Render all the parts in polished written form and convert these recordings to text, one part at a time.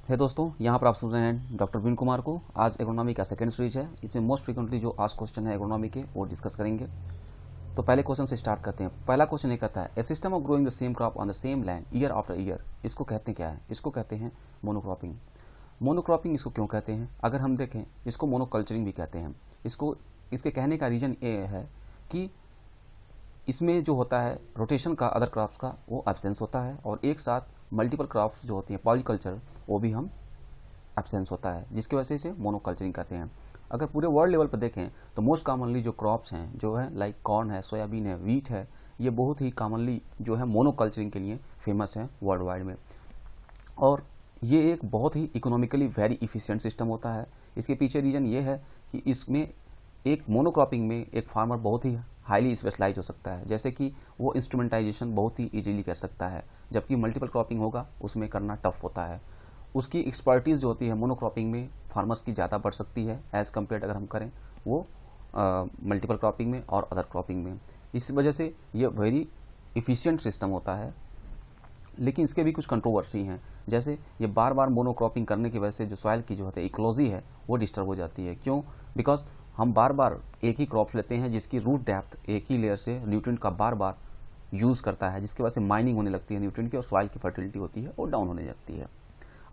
है दोस्तों, यहाँ पर आप सुन रहे हैं डॉक्टर विन कुमार को। आज एग्रोनॉमी का सेकंड सीरीज है। इसमें मोस्ट फ्रिक्वेंटली जो आज क्वेश्चन है एग्रोनॉमी के वो डिस्कस करेंगे। तो पहले क्वेश्चन से स्टार्ट करते हैं। पहला क्वेश्चन ये कहता है, a system of growing the same crop on the same land year after year, इसको कहते हैं क्या है? इसको कहते हैं मोनोक्रॉपिंग। मोनोक्रॉपिंग इसको क्यों कहते हैं? अगर हम देखें, इसको मोनोकल्चरिंग भी कहते हैं। इसके कहने का रीजन ये है कि इसमें जो होता है रोटेशन का अदर क्रॉप्स का वो एब्सेंस होता है, और एक साथ मल्टीपल क्रॉप्स जो होती हैं पॉलीकल्चर वो भी हम एब्सेंस होता है, जिसकी वजह से इसे मोनोकल्चरिंग कहते हैं। अगर पूरे वर्ल्ड लेवल पर देखें तो मोस्ट कॉमनली जो क्रॉप्स हैं जो है लाइक कॉर्न है, सोयाबीन है, वीट है, ये बहुत ही कॉमनली जो है मोनोकल्चरिंग के लिए फेमस है वर्ल्ड वाइड में। और ये एक बहुत ही इकोनॉमिकली वेरी इफिशिएंट सिस्टम होता है। इसके पीछे रीजन ये है कि इसमें एक मोनोक्रॉपिंग में एक फार्मर बहुत ही हाईली स्पेशलाइज हो सकता है, जैसे कि वो इंस्ट्रूमेंटाइजेशन बहुत ही इजीली कर सकता है, जबकि मल्टीपल क्रॉपिंग होगा उसमें करना टफ होता है। उसकी एक्सपर्टीज़ जो होती है मोनोक्रॉपिंग में फार्मर्स की ज़्यादा बढ़ सकती है एज़ कम्पेयर अगर हम करें वो मल्टीपल क्रॉपिंग में और अदर क्रॉपिंग में। इस वजह से ये वेरी इफ़िशिएंट सिस्टम होता है। लेकिन इसके भी कुछ कंट्रोवर्सी हैं, जैसे ये बार बार मोनोक्रॉपिंग करने की वजह से जो सॉइल की जो होती है इकोलॉजी है वो डिस्टर्ब हो जाती है। क्यों? बिकॉज हम बार बार एक ही क्रॉप लेते हैं जिसकी रूट डेप्थ एक ही लेयर से न्यूट्रिएंट का बार बार यूज़ करता है, जिसकी वजह से माइनिंग होने लगती है न्यूट्रिएंट की, और सॉइल की फर्टिलिटी होती है वो डाउन होने लगती है।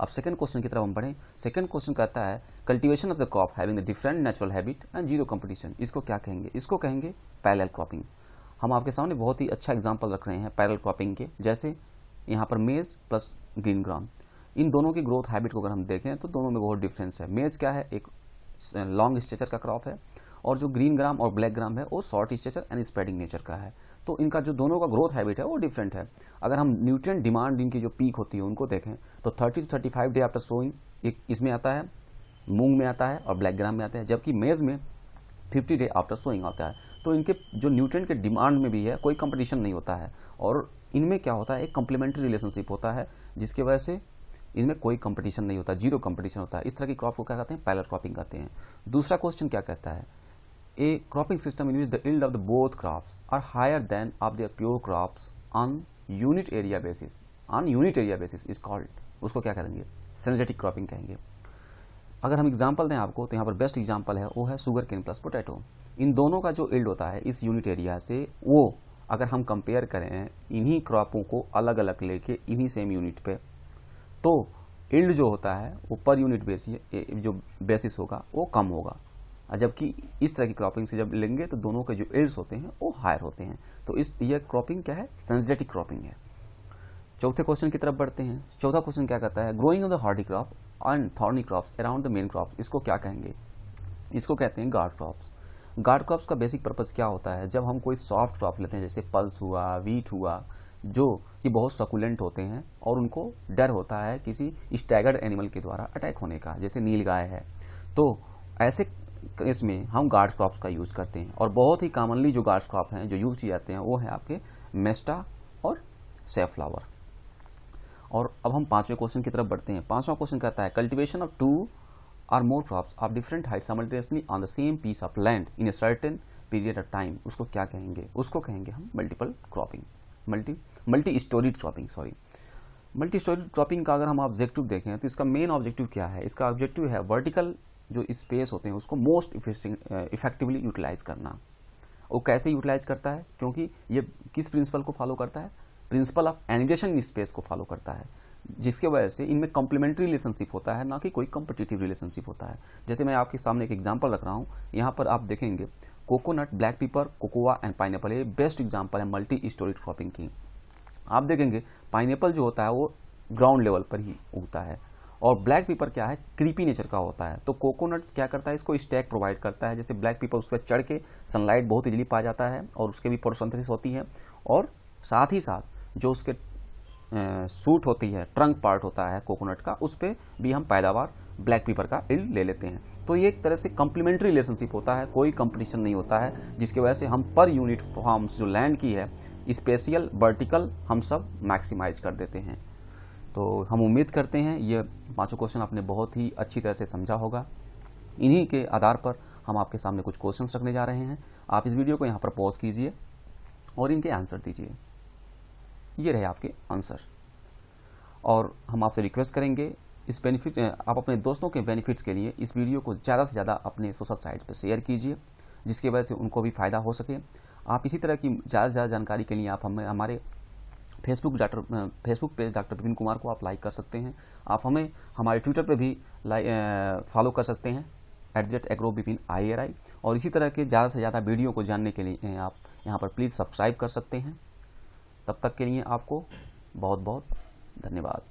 अब सेकंड क्वेश्चन की तरफ हम बढ़ें। सेकंड क्वेश्चन कहता है, cultivation of the crop having the different natural habit and zero competition, इसको क्या कहेंगे? इसको कहेंगे पैरेलल क्रॉपिंग। हम आपके सामने बहुत ही अच्छा एग्जांपल रख रहे हैं पैरेलल क्रॉपिंग के, जैसे यहाँ पर मेज प्लस ग्रीन ग्राम। इन दोनों की ग्रोथ हैबिट को अगर हम देखें तो दोनों में बहुत डिफरेंस है। मेज क्या है? एक लॉन्ग स्ट्रेचर का क्रॉप है, और जो ग्रीन ग्राम और ब्लैक ग्राम है वो short stature and spreading nature का है। तो इनका जो दोनों का ग्रोथ हैबिट है वो डिफरेंट है। अगर हम न्यूट्रिएंट डिमांड इनकी जो पीक होती है उनको देखें तो 30 to 35 डे आफ्टर सोइंग एक इसमें आता है, मूंग में आता है और ब्लैक ग्राम में आता है, जबकि मेज में 50 डे आफ्टर सोइंग आता है। तो इनके जो न्यूट्रिएंट के डिमांड में भी है कोई कंपटीशन नहीं होता है, और इनमें क्या होता है एक कंप्लीमेंट्री रिलेशनशिप होता है, जिसकी वजह से इनमें कोई कंपटीशन नहीं होता, जीरो कंपटीशन होता है। इस तरह की क्रॉप को क्या कहते हैं? पैरेलल क्रॉपिंग कहते हैं। दूसरा क्वेश्चन क्या कहता है, a cropping system in which the yield of the both crops are higher than of their pure crops on unit area basis is called, उसको क्या करेंगे? सिनर्जेटिक क्रॉपिंग कहेंगे। अगर हम एग्जांपल दें आपको तो यहाँ पर बेस्ट एग्जांपल है वो है शुगर केन प्लस पोटैटो। इन दोनों का जो यील्ड होता है इस यूनिट एरिया से, वो अगर हम कंपेयर करें इन्हीं क्रॉपों को अलग अलग लेके इन्हीं सेम यूनिट पे, तो यील्ड जो होता है वो पर यूनिट जो बेसिस होगा वो कम होगा, जबकि इस तरह की क्रॉपिंग से जब लेंगे तो दोनों के जो यील्ड्स होते हैं वो हायर होते हैं। तो ये क्रॉपिंग क्या है? सिनर्जेटिक क्रॉपिंग है। चौथे क्वेश्चन की तरफ बढ़ते हैं। चौथा क्वेश्चन क्या कहता है, growing of the Hardy crop and thorny crops around the main crop, इसको क्या कहेंगे? इसको कहते हैं गार्ड क्रॉप्स। गार्ड क्रॉप्स का बेसिक पर्पस क्या होता है? जब हम कोई सॉफ्ट क्रॉप लेते हैं जैसे पल्स हुआ, वीट हुआ, जो कि बहुत सकुलेंट होते हैं और उनको डर होता है किसी स्टैगर्ड एनिमल के द्वारा अटैक होने का, जैसे नील गाय है, तो ऐसे इसमें हम गार्ड क्रॉप्स का यूज़ करते हैं। और बहुत ही कॉमनली जो गार्ड क्रॉप हैं जो यूज किए जाते हैं वो है आपके मेस्टा और सेफ्लावर। और अब हम पांचवें क्वेश्चन की तरफ बढ़ते हैं। पांचवा क्वेश्चन कहता है, cultivation of 2 or more crops of different heights simultaneously on the same piece of land in a certain period of time, उसको क्या कहेंगे? उसको कहेंगे हम multiple cropping, multi storeyed cropping, sorry. Multi storeyed cropping का अगर हम ऑब्जेक्टिव देखें तो इसका मेन ऑब्जेक्टिव क्या है? इसका ऑब्जेक्टिव है वर्टिकल जो स्पेस होते हैं उसको मोस्ट इफेक्टिवली यूटिलाइज करना। वो कैसे यूटिलाइज करता है? क्योंकि ये किस प्रिंसिपल को फॉलो करता है? प्रिंसिपल ऑफ एनिगेशन इन स्पेस को फॉलो करता है, जिसके वजह से इनमें कॉम्प्लीमेंट्री रिलेशनशिप होता है, ना कि कोई कॉम्पिटिटिव रिलेशनशिप होता है। जैसे मैं आपके सामने एक एग्जांपल रख रहा हूँ, यहाँ पर आप देखेंगे coconut, black pepper, cocoa and pineapple, ये बेस्ट एग्जांपल है मल्टी स्टोरीड क्रॉपिंग की। आप देखेंगे पाइनएप्पल जो होता है वो ग्राउंड लेवल पर ही उगता है, और ब्लैक पेपर क्या है? क्रीपी नेचर का होता है। तो कोकोनट क्या करता है? इसको स्टैक प्रोवाइड करता है, जैसे ब्लैक पेपर उस पर चढ़ के सनलाइट बहुत इजीली पा जाता है और उसके भी फोटोसिंथेसिस होती है, और साथ ही साथ जो उसके सूट होती है, ट्रंक पार्ट होता है कोकोनट का, उस पर भी हम पैदावार ब्लैक पेपर का यील्ड ले लेते हैं। तो ये एक तरह से कम्प्लीमेंट्री रिलेशनशिप होता है, कोई कंपटीशन नहीं होता है, जिसकी वजह से हम पर यूनिट फार्म्स जो लैंड की है स्पेशियल वर्टिकल हम सब मैक्सिमाइज कर देते हैं। तो हम उम्मीद करते हैं ये पांचों क्वेश्चन आपने बहुत ही अच्छी तरह से समझा होगा। इन्हीं के आधार पर हम आपके सामने कुछ क्वेश्चंस रखने जा रहे हैं। आप इस वीडियो को यहाँ पर पॉज कीजिए और इनके आंसर दीजिए। ये रहे आपके आंसर, और हम आपसे रिक्वेस्ट करेंगे इस बेनिफिट आप अपने दोस्तों के बेनिफिट्स के लिए इस वीडियो को ज़्यादा से ज़्यादा अपने सोशल साइट पर शेयर कीजिए, जिसकी वजह से उनको भी फ़ायदा हो सके। आप इसी तरह की ज़्यादा से ज़्यादा जानकारी के लिए आप हमारे Facebook page doctor Vipin Kumar को आप लाइक कर सकते हैं। आप हमें हमारे ट्विटर पे भी फॉलो कर सकते हैं @agrobipinIARI। और इसी तरह के ज़्यादा से ज़्यादा वीडियो को जानने के लिए आप यहाँ पर प्लीज़ सब्सक्राइब कर सकते हैं। तब तक के लिए आपको बहुत बहुत धन्यवाद।